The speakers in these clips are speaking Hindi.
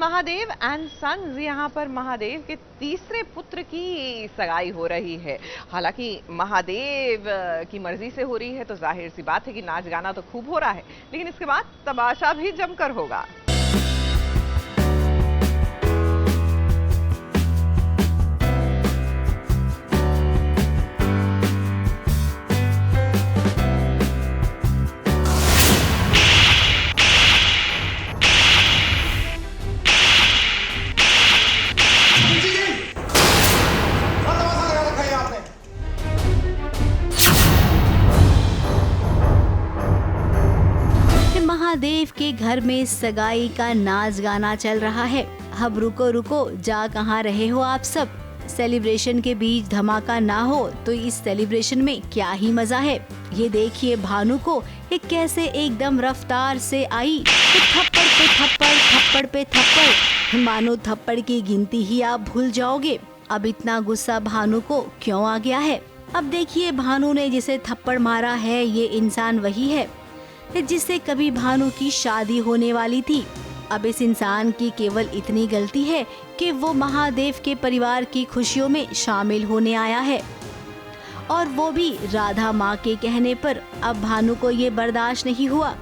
महादेव एंड सन्स, यहाँ पर महादेव के तीसरे पुत्र की सगाई हो रही है। हालांकि महादेव की मर्जी से हो रही है तो जाहिर सी बात है कि नाच गाना तो खूब हो रहा है, लेकिन इसके बाद तमाशा भी जमकर होगा। महादेव के घर में सगाई का नाच गाना चल रहा है। अब रुको रुको, जा कहाँ रहे हो आप सब। सेलिब्रेशन के बीच धमाका ना हो तो इस सेलिब्रेशन में क्या ही मजा है। ये देखिए भानु को ये कैसे एकदम रफ्तार से आई, थप्पड़ पे थप्पड़, थप्पड़ पे थप्पड़, मानो थप्पड़ की गिनती ही आप भूल जाओगे। अब इतना गुस्सा भानु को क्यों आ गया है। अब देखिए भानु ने जिसे थप्पड़ मारा है ये इंसान वही है जिससे कभी भानु की शादी होने वाली थी। अब इस इंसान की केवल इतनी गलती है कि वो महादेव के परिवार की खुशियों में शामिल होने आया है, और वो भी राधा माँ के कहने पर। अब भानु को ये बर्दाश्त नहीं हुआ।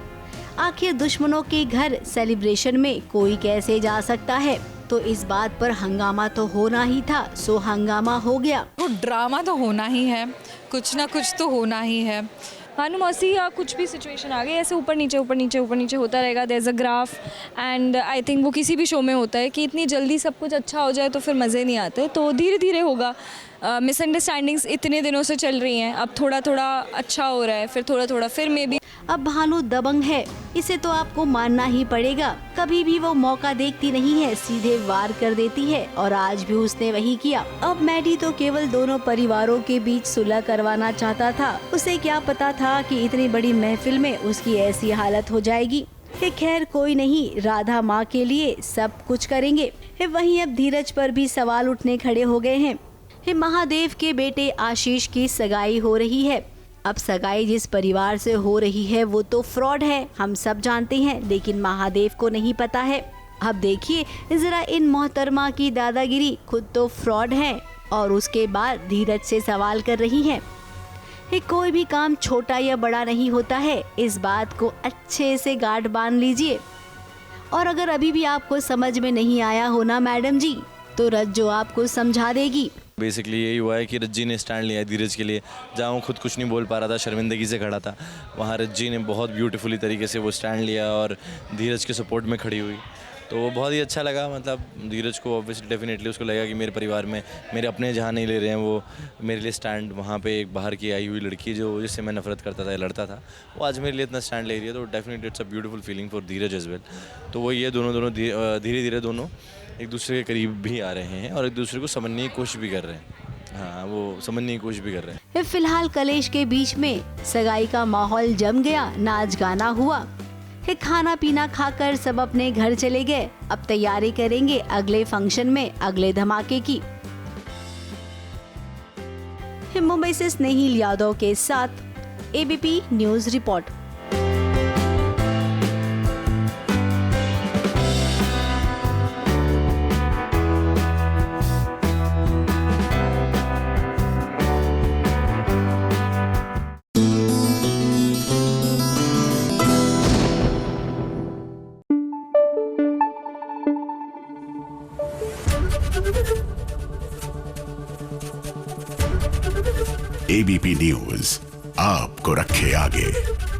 आखिर दुश्मनों के घर सेलिब्रेशन में कोई कैसे जा सकता है, तो इस बात पर हंगामा तो होना ही था। सो हंगामा हो गया। वो ड्रामा तो होना ही है, कुछ ना कुछ तो होना ही है। भानु मौसी या कुछ भी सिचुएशन आ गई, ऐसे ऊपर नीचे ऊपर नीचे ऊपर नीचे होता रहेगा। There is a graph and I think वो किसी भी शो में होता है कि इतनी जल्दी सब कुछ अच्छा हो जाए तो फिर मज़े नहीं आते, तो धीरे धीरे होगा। मिसअंडरस्टैंडिंग्स इतने दिनों से चल रही हैं, अब थोड़ा थोड़ा अच्छा हो रहा है, फिर थोड़ा थोड़ा फिर मे बी। अब भानु दबंग है, इसे तो आपको मानना ही पड़ेगा। कभी भी वो मौका देखती नहीं है, सीधे वार कर देती है, और आज भी उसने वही किया। अब मैडी तो केवल दोनों परिवारों के बीच सुलह करवाना चाहता था। उसे क्या पता था कि इतनी बड़ी महफिल में उसकी ऐसी हालत हो जाएगी। खैर कोई नहीं, राधा माँ के लिए सब कुछ करेंगे। वहीं अब धीरज पर भी सवाल उठने खड़े हो गए हैं। महादेव के बेटे आशीष की सगाई हो रही है। अब सगाई जिस परिवार से हो रही है वो तो फ्रॉड है, हम सब जानते हैं, लेकिन महादेव को नहीं पता है। अब देखिए जरा इन मोहतरमा की दादागिरी, खुद तो फ्रॉड है और उसके बाद धीरज से सवाल कर रही हैं। कोई भी काम छोटा या बड़ा नहीं होता है, इस बात को अच्छे से गांठ बांध लीजिए। और अगर अभी भी आपको समझ में नहीं आया हो ना मैडम जी, तो रज्जो आपको समझा देगी। बेसिकली यही हुआ है कि रज्जी ने स्टैंड लिया है धीरज के लिए। जहाँ वो खुद कुछ नहीं बोल पा रहा था, शर्मिंदगी से खड़ा था, वहाँ रज्जी ने बहुत ब्यूटीफुली तरीके से वो स्टैंड लिया और धीरज के सपोर्ट में खड़ी हुई। तो वो बहुत ही अच्छा लगा। मतलब धीरज को ऑब्वियसली डेफिनेटली उसको लगा कि मेरे परिवार में मेरे अपने जहाँ नहीं ले रहे हैं, वो मेरे लिए स्टैंड। वहाँ पे एक बाहर की आई हुई लड़की जो जिससे मैं नफरत करता था या लड़ता था, वो आज मेरे लिए इतना स्टैंड ले रही है, तो definitely it's a beautiful feeling for Dheeraj as well. तो वो ये दोनों धीरे धीरे दोनों एक दूसरे के करीब भी आ रहे हैं और एक दूसरे को समझने की कोशिश भी कर रहे हैं। हाँ, वो समझने की कोशिश भी कर रहे हैं। फिलहाल कलेश के बीच में सगाई का माहौल जम गया, नाच गाना हुआ। खाना पीना खाकर सब अपने घर चले गए। अब तैयारी करेंगे अगले फंक्शन में, अगले धमाके की। मुंबई से स्नेहिल यादव के साथ ABP news report. ABP news आपको रखे आगे।